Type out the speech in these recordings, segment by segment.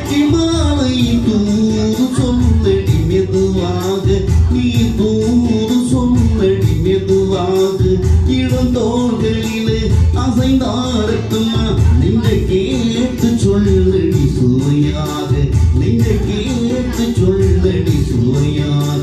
நாளைக்கு மாலை தூது சொல்லடி மெதுவாக நீ தூது சொல்லடி மெதுவாக இளந்தோள்களிலே அசைந்தாரட்டுமா நீங்க கேட்டு சொல்லடி சுவையாக நீங்க கேட்டு சொல்லடி சுவையாக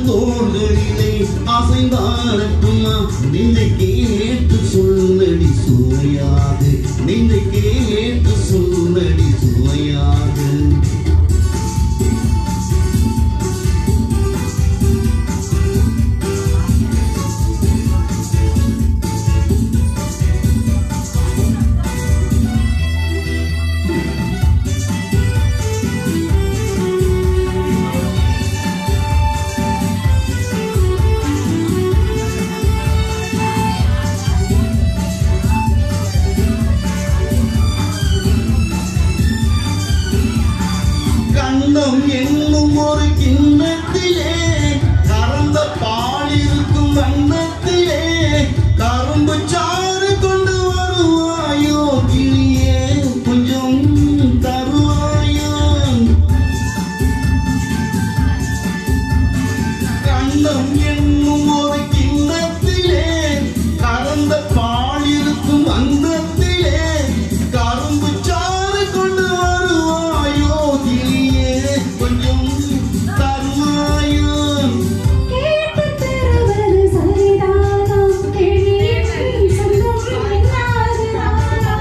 தோள்களிலே அசைந்தாரட்டுமா நீங்க கேட்டு சொல்லடி சுவையாக நீங்க கேட்டு சொல்லடி சுவையாக என்னும் ஒரு கிண்ணத்திலே கறந்த பால் இருக்கும் வண்ணத்திலே கரும்பு சாறு கொண்டு வருவாயோ கிளியே கொஞ்சம் தருவாயோ கண்ணம் என்னும் ஒரு கிண்ணத்திலே கறந்த பால் இருக்கும் வண்ணத்திலே கரும்பு சாறு கொண்டு வருவாயோ கிளியே கொஞ்சம் தருவாயோ கேட்டு தருவது சரிதானா கிளியின் சொந்தம் என்னாதுதானா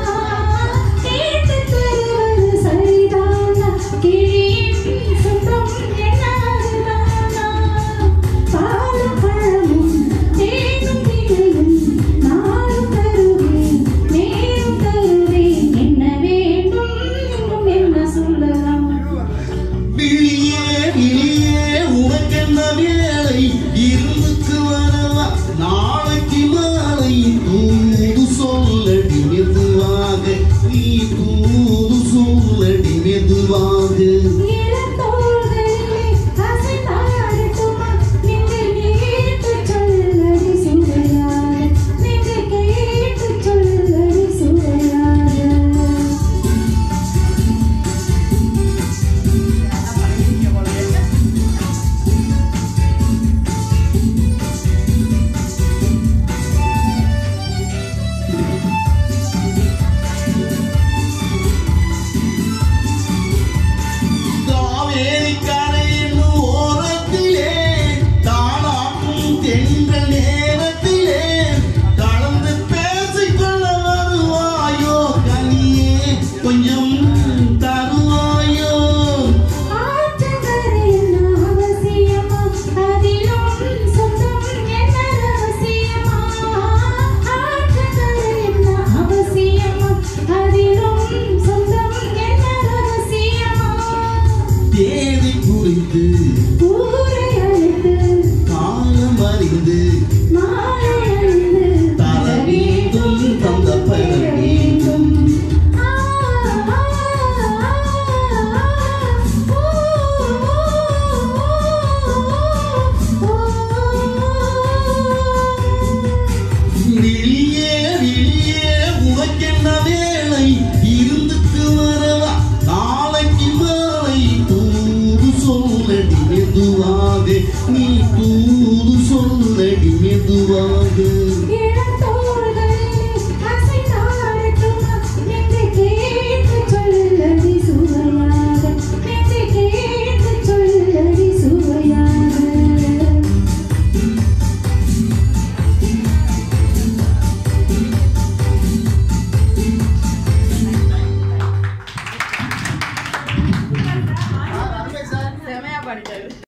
கேட்டு தருவது சரிதானா கிளியின் சொந்தம் என்னாதுதானா பாலும் பழமும் தேனும் தினையும் நாளும் தருவேன் நேரும் தருவேன் என்ன வேண்டும் இன்னும் என்ன சொல்லலாம் விழியே விழியே உனக்கென்ன வேலை இருந்துக்கு வரவா நாளைக்கு மாலை தூது சொல்லடி மெதுவாக நீ தூது சொல்லடி மெதுவாக இளந்தோள்களிலே அசைந்தாரட்டுமா நீங்க கேட்டு சொல்லடி சுவையாக நீங்க கேட்டு சொல்லடி சுவையாக காவேரிக்கரையின் ஓரத்திலே தானாக்கும் தென்றல் நேரத்திலே கலந்து பேசிக்கொள்ள வருவாயோ கனியே கொஞ்சம் தருவாயோ ஆற்றங்கரை என்ன அவசியமா அதிலும் சொந்தம் என்ன ரகசியமா ஆற்றங்கரை என்ன அவசியமா அதிலும் சொந்தம் என்ன ரகசியமா தேதி குறித்து ஊரை அழைத்து காலம் அறிந்து மாலை அணிந்து தர வேண்டும் தந்த பெற வேண்டும் விழியே விழியே உனக்கென்ன வேலை இருந்துக்கு வரவா நாளைக்கு மாலை தூது சொல்லடி மெதுவாக நீ தூது சொல்ல